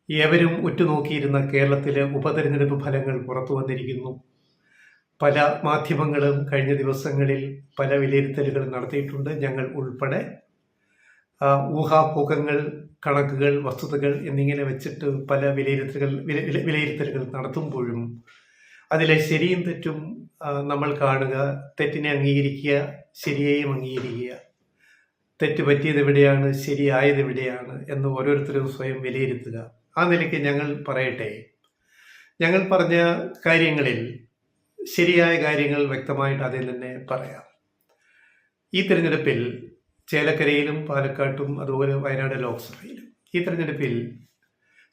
ഏവരും ഉറ്റുനോക്കിയിരുന്ന കേരളത്തിലെ ഉപതെരഞ്ഞെടുപ്പ് ഫലങ്ങൾ പുറത്തു വന്നിരിക്കുന്നു. പല മാധ്യമങ്ങളും കഴിഞ്ഞ ദിവസങ്ങളിൽ പല വിലയിരുത്തലുകൾ നടത്തിയിട്ടുണ്ട്. ഞങ്ങൾ ഉൾപ്പെടെ ഊഹാപോഹങ്ങൾ, കണക്കുകൾ, വസ്തുതകൾ എന്നിങ്ങനെ വെച്ചിട്ട് പല വിലയിരുത്തലുകൾ നടത്തുമ്പോഴും അതിലെ ശരിയും തെറ്റും നമ്മൾ കാണുക, തെറ്റിനെ അംഗീകരിക്കുക, ശരിയെയും അംഗീകരിക്കുക, തെറ്റ് പറ്റിയത് എവിടെയാണ്, ശരിയായത് എവിടെയാണ് എന്ന് ഓരോരുത്തരും സ്വയം വിലയിരുത്തുക. ആ നിലയ്ക്ക് ഞങ്ങൾ പറയട്ടെ, ഞങ്ങൾ പറഞ്ഞ കാര്യങ്ങളിൽ ശരിയായ കാര്യങ്ങൾ വ്യക്തമായിട്ട് അതിൽ തന്നെ പറയാം. ഈ തിരഞ്ഞെടുപ്പിൽ ചേലക്കരയിലും പാലക്കാട്ടും അതുപോലെ വയനാട് ലോക്സഭയിലും ഈ തിരഞ്ഞെടുപ്പിൽ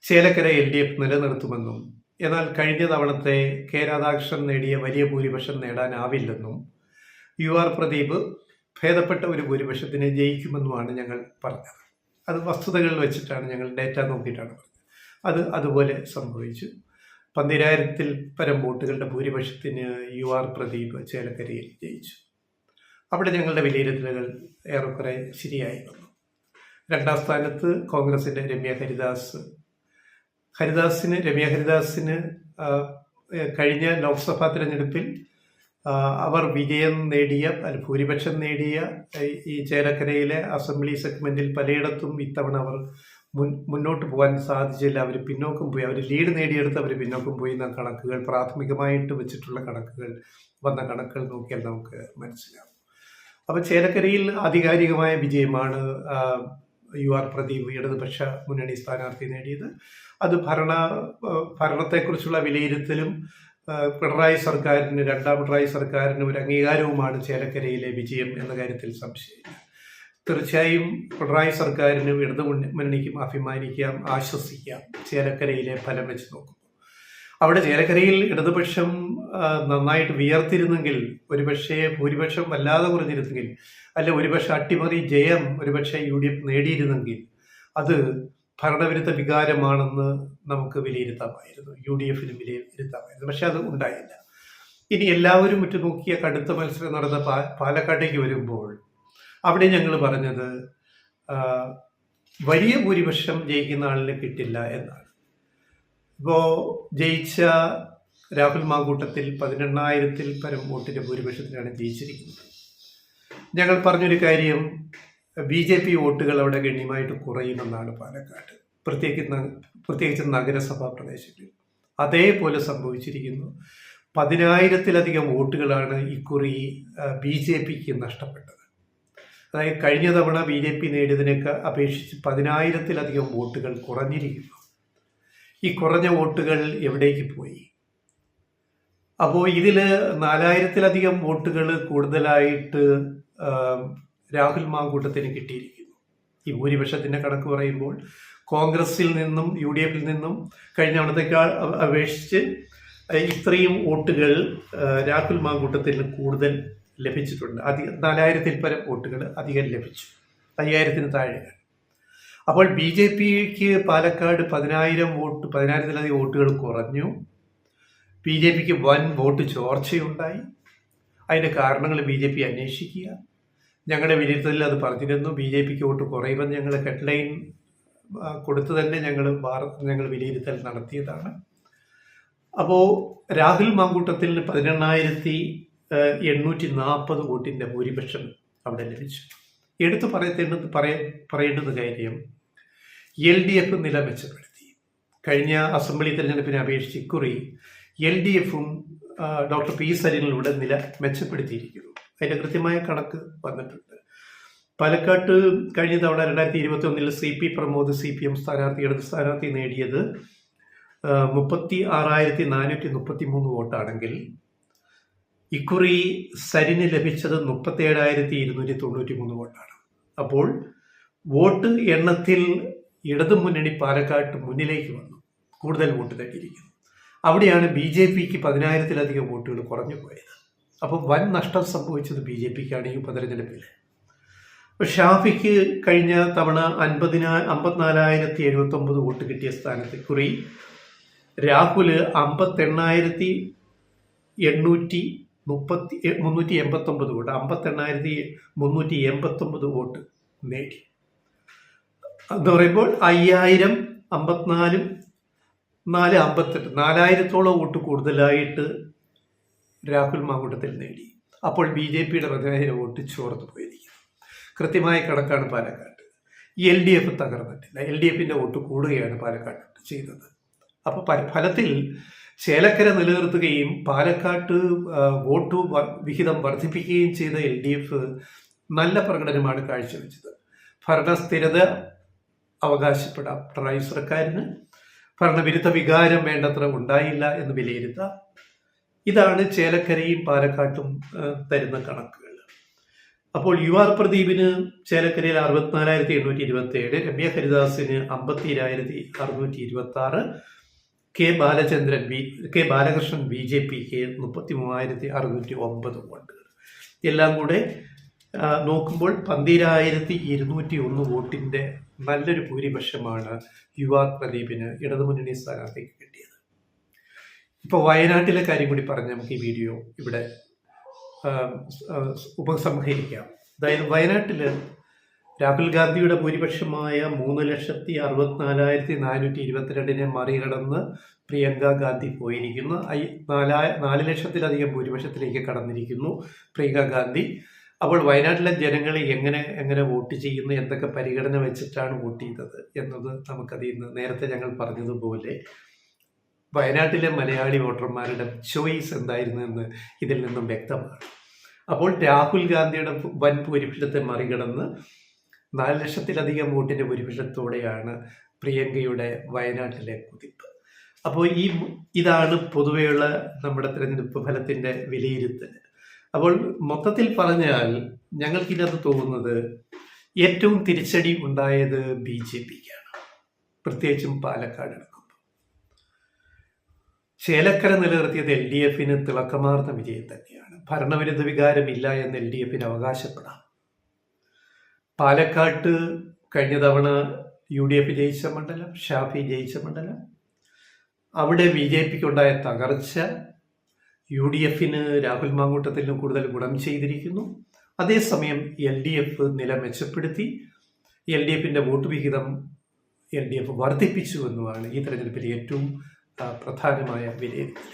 ചേലക്കര LDF നിലനിർത്തുമെന്നും എന്നാൽ കഴിഞ്ഞ തവണത്തെ കെ രാധാകൃഷ്ണൻ നേടിയ വലിയ ഭൂരിപക്ഷം നേടാനാവില്ലെന്നും UR പ്രദീപ് ഭേദപ്പെട്ട ഒരു ഭൂരിപക്ഷത്തിന് ജയിക്കുമെന്നുമാണ് ഞങ്ങൾ പറഞ്ഞത്. അത് വസ്തുതകൾ വെച്ചിട്ടാണ്, ഞങ്ങൾ ഡേറ്റ നോക്കിയിട്ടാണ് പറഞ്ഞത്. അതുപോലെ സംഭവിച്ചു. 12,000-ൽ പരം വോട്ടുകളുടെ ഭൂരിപക്ഷത്തിന് UR പ്രദീപ് ചേലക്കരയിൽ ജയിച്ചു. അവിടെ ഞങ്ങളുടെ വിലയിരുത്തലുകൾ ഏറെക്കുറെ ശരിയായി വന്നു. രണ്ടാം സ്ഥാനത്ത് കോൺഗ്രസിൻ്റെ രമ്യ ഹരിദാസിന് കഴിഞ്ഞ ലോക്സഭാ തിരഞ്ഞെടുപ്പിൽ അവർ ഭൂരിപക്ഷം നേടിയ ഈ ചേലക്കരയിലെ അസംബ്ലി സെഗ്മെന്റിൽ പലയിടത്തും ഇത്തവണ അവർ മുന്നോട്ട് പോകാൻ സാധിച്ചില്ല. അവർ പിന്നോക്കം പോയി. അവർ ലീഡ് നേടിയെടുത്ത് അവർ പിന്നോക്കം പോയി എന്ന കണക്കുകൾ, പ്രാഥമികമായിട്ട് വെച്ചിട്ടുള്ള വന്ന കണക്കുകൾ നോക്കിയാൽ നമുക്ക് മനസ്സിലാവും. അപ്പോൾ ചേലക്കരയിൽ ആധികാരികമായ വിജയമാണ് UR പ്രദീപ് ഇടതുപക്ഷ മുന്നണി സ്ഥാനാർത്ഥി നേടിയത്. അത് ഭരണത്തെക്കുറിച്ചുള്ള വിലയിരുത്തലും രണ്ടാം പിണറായി സർക്കാരിന് ഒരു അംഗീകാരവുമാണ് ചേലക്കരയിലെ വിജയം എന്ന കാര്യത്തിൽ സംശയമില്ല. തീർച്ചയായും പിണറായി സർക്കാരിനും ഇടതു മുന്നണിക്കും അഭിമാനിക്കാം, ആശ്വസിക്കാം. ചേലക്കരയിലെ ഫലം വെച്ച് നോക്കുമ്പോൾ അവിടെ ചേലക്കരയിൽ ഇടതുപക്ഷം നന്നായിട്ട് വിയർത്തിരുന്നെങ്കിൽ, ഒരുപക്ഷെ ഭൂരിപക്ഷം വല്ലാതെ കുറഞ്ഞിരുന്നെങ്കിൽ, ഒരുപക്ഷെ അട്ടിമറി ജയം ഒരുപക്ഷെ UDF നേടിയിരുന്നെങ്കിൽ അത് ഭരണവിരുദ്ധ വികാരമാണെന്ന് നമുക്ക് വിലയിരുത്താമായിരുന്നു, UDFന് വിലയിരുത്താമായിരുന്നു. പക്ഷെ അത് ഉണ്ടായില്ല. ഇനി എല്ലാവരും ഉറ്റുനോക്കിയ കടുത്ത മത്സരം നടന്ന പാലക്കാട്ടേക്ക് വരുമ്പോൾ അവിടെ ഞങ്ങൾ പറഞ്ഞത് വലിയ ഭൂരിപക്ഷം ജയിക്കുന്ന ആളിന് കിട്ടില്ല എന്നാണ്. ഇപ്പോൾ ജയിച്ച രാഹുൽ മാങ്കൂട്ടത്തിൽ 18,000-ൽ പരം വോട്ടിന്റെ ഭൂരിപക്ഷത്തിലാണ് ജയിച്ചിരിക്കുന്നത്. ഞങ്ങൾ പറഞ്ഞൊരു കാര്യം, BJP വോട്ടുകൾ അവിടെ ഗണ്യമായിട്ട് കുറയുമെന്നാണ് പാലക്കാട്, പ്രത്യേകിച്ച് നഗരസഭാ പ്രദേശങ്ങളിൽ. അതേപോലെ സംഭവിച്ചിരിക്കുന്നു. 10,000-ലധികം വോട്ടുകളാണ് ഇക്കുറി BJPക്ക് നഷ്ടപ്പെട്ടത്. അതായത് കഴിഞ്ഞ തവണ BJP നേടിയതിനൊക്കെ അപേക്ഷിച്ച് 10,000-ലധികം വോട്ടുകൾ കുറഞ്ഞിരിക്കുന്നു. ഈ കുറഞ്ഞ വോട്ടുകൾ എവിടേക്ക് പോയി? അപ്പോൾ ഇതിൽ 4,000-ലധികം വോട്ടുകൾ കൂടുതലായിട്ട് രാഹുൽ മാങ്കൂട്ടത്തിന് കിട്ടിയിരിക്കുന്നു. ഈ ഭൂരിപക്ഷത്തിൻ്റെ കണക്ക് പറയുമ്പോൾ കോൺഗ്രസിൽ നിന്നും UDFിൽ നിന്നും കഴിഞ്ഞ തവണത്തേക്കാൾ അപേക്ഷിച്ച് ഇത്രയും വോട്ടുകൾ രാഹുൽ മാങ്കൂട്ടത്തിന് കൂടുതൽ ലഭിച്ചിട്ടുണ്ട്. 4,000-ൽ പരം വോട്ടുകൾ അധികം ലഭിച്ചു, 5,000-ന് താഴെയാണ്. അപ്പോൾ BJPക്ക് പാലക്കാട് 10,000-ലധികം വോട്ടുകൾ കുറഞ്ഞു. BJPക്ക് വൻ വോട്ട് ചോർച്ചയുണ്ടായി. അതിൻ്റെ കാരണങ്ങൾ BJP അന്വേഷിക്കുക. ഞങ്ങളുടെ വിലയിരുത്തലിൽ അത് പറഞ്ഞിരുന്നു. BJPക്ക് വോട്ട് കുറയുമെന്ന് ഞങ്ങൾ ഹെഡ്ലൈൻ കൊടുത്തു തന്നെ ഞങ്ങൾ വിലയിരുത്തൽ നടത്തിയതാണ്. അപ്പോൾ രാഹുൽ മാങ്കൂട്ടത്തിന് 18,840 വോട്ടിൻ്റെ ഭൂരിപക്ഷം അവിടെ ലഭിച്ചു. എടുത്തു പറയേണ്ടുന്ന കാര്യം, LDF നില മെച്ചപ്പെടുത്തി. കഴിഞ്ഞ അസംബ്ലി തെരഞ്ഞെടുപ്പിനെ അപേക്ഷിച്ച് ഇക്കുറി LDFും ഡോക്ടർ P സരിനിലൂടെ നില മെച്ചപ്പെടുത്തിയിരിക്കുന്നു. അതിൻ്റെ കൃത്യമായ കണക്ക് വന്നിട്ടുണ്ട്. പാലക്കാട്ട് കഴിഞ്ഞ തവണ 2021-ൽ CP പ്രമോദ് CPM ഇടത് സ്ഥാനാർത്ഥി നേടിയത് 36,433 വോട്ടാണെങ്കിൽ ഇക്കുറി സരിന് ലഭിച്ചത് 37,293 വോട്ടാണ്. അപ്പോൾ വോട്ട് എണ്ണത്തിൽ ഇടതു മുന്നണി പാലക്കാട്ട് മുന്നിലേക്ക് വന്നു, കൂടുതൽ വോട്ട് നേടിയിരിക്കുന്നു. അവിടെയാണ് BJPക്ക് 10,000-ലധികം വോട്ടുകൾ കുറഞ്ഞു പോയത്. അപ്പോൾ വൻ നഷ്ടം സംഭവിച്ചത് BJPക്കാണ് ഈ ഉപതെരഞ്ഞെടുപ്പിൽ. ഷാഫിക്ക് കഴിഞ്ഞ തവണ 54,079 വോട്ട് കിട്ടിയ സ്ഥാനത്ത് കുറി രാഹുല് 58,389 വോട്ട് 58,389 വോട്ട് നേടി. എന്ന് പറയുമ്പോൾ 5,000 54 4 58 4000-ഓളം വോട്ട് കൂടുതലായിട്ട് രാഹുൽ മാങ്കൂട്ടത്തിൽ നേടി. അപ്പോൾ BJP-യുടെ 10,000 വോട്ട് ചോർന്നു പോയിരിക്കുന്നു. കൃത്യമായ കണക്കാണ് പാലക്കാട്. LDF തകർന്നിട്ടില്ല. LDF-ന്റെ വോട്ട് കൂടുകയാണ് പാലക്കാട് ചെയ്തത്. അപ്പോൾ ഫലത്തിൽ ചേലക്കര നിലനിർത്തുകയും പാലക്കാട്ട് വോട്ട് വിഹിതം വർദ്ധിപ്പിക്കുകയും ചെയ്ത LDF നല്ല പ്രകടനമാണ് കാഴ്ചവെച്ചത്. ഭരണസ്ഥിരത അവകാശപ്പെടാം പിണറായി സർക്കാരിന്. ഭരണവിരുദ്ധ വികാരം വേണ്ടത്ര ഉണ്ടായില്ല എന്ന് വിലയിരുത്താം. ഇതാണ് ചേലക്കരയും പാലക്കാട്ടും തരുന്ന കണക്കുകൾ. അപ്പോൾ UR പ്രദീപിന് ചേലക്കരയിൽ 64,827, രമ്യ ഹരിദാസിന് 52,626, കെ ബാലകൃഷ്ണൻ BJPക്ക് 33,609 വോട്ടുകൾ. എല്ലാം കൂടെ നോക്കുമ്പോൾ 12,201 വോട്ടിൻ്റെ നല്ലൊരു ഭൂരിപക്ഷമാണ് UR പ്രദീപിന് ഇടതുമുന്നണി സ്ഥാനാർത്ഥിക്ക് കിട്ടിയത്. ഇപ്പോൾ വയനാട്ടിലെ കാര്യം കൂടി പറഞ്ഞ് നമുക്ക് ഈ വീഡിയോ ഇവിടെ ഉപസംഹരിക്കാം. അതായത് വയനാട്ടിൽ രാഹുൽ ഗാന്ധിയുടെ ഭൂരിപക്ഷമായ 3,64,422 മറികടന്ന് പ്രിയങ്ക ഗാന്ധി പോയിരിക്കുന്നു. 4 ലക്ഷത്തിലധികം ഭൂരിപക്ഷത്തിലേക്ക് കടന്നിരിക്കുന്നു പ്രിയങ്ക ഗാന്ധി. അപ്പോൾ വയനാട്ടിലെ ജനങ്ങൾ എങ്ങനെ വോട്ട് ചെയ്യുന്നു, എന്തൊക്കെ പരിഗണന വെച്ചിട്ടാണ് വോട്ട് ചെയ്തത് എന്നത് നമുക്കതിൽ നിന്ന് നേരത്തെ ഞങ്ങൾ പറഞ്ഞതുപോലെ വയനാട്ടിലെ മലയാളി വോട്ടർമാരുടെ ചോയ്സ് എന്തായിരുന്നു എന്ന് ഇതിൽ നിന്നും വ്യക്തമാണ്. അപ്പോൾ രാഹുൽ ഗാന്ധിയുടെ വൻ ഭൂരിപക്ഷത്തെ മറികടന്ന് 4 ലക്ഷത്തിലധികം വോട്ടിൻ്റെ ഭൂരിപക്ഷത്തോടെയാണ് പ്രിയങ്കയുടെ വയനാട്ടിലെ കുതിപ്പ്. അപ്പോൾ ഇതാണ് പൊതുവെയുള്ള നമ്മുടെ തിരഞ്ഞെടുപ്പ് ഫലത്തിൻ്റെ വിലയിരുത്തൽ. അപ്പോൾ മൊത്തത്തിൽ പറഞ്ഞാൽ ഞങ്ങൾക്കിതിനകത്ത് തോന്നുന്നത് ഏറ്റവും തിരിച്ചടി ഉണ്ടായത് BJPക്കാണ്, പ്രത്യേകിച്ചും പാലക്കാട് എടുക്കുമ്പോൾ. ചേലക്കര നിലനിർത്തിയത് LDF-ന് തിളക്കമാർന്ന വിജയം തന്നെയാണ്. ഭരണവിരുദ്ധ വികാരമില്ല എന്ന് LDF-ന് അവകാശപ്പെടാം. പാലക്കാട്ട് കഴിഞ്ഞ തവണ UDF ജയിച്ച മണ്ഡലം, ഷാഫി ജയിച്ച മണ്ഡലം, അവിടെ BJPക്കുണ്ടായ തകർച്ച UDF-ന് രാഹുൽ മാങ്കൂട്ടത്തിലും കൂടുതൽ ഗുണം ചെയ്തിരിക്കുന്നു. അതേസമയം LDF നില മെച്ചപ്പെടുത്തി. LDF-ന്റെ വോട്ട് വിഹിതം LDF വർദ്ധിപ്പിച്ചു എന്നുമാണ് ഈ തെരഞ്ഞെടുപ്പിൽ ഏറ്റവും പ്രധാനമായ വിലയിരുത്തൽ.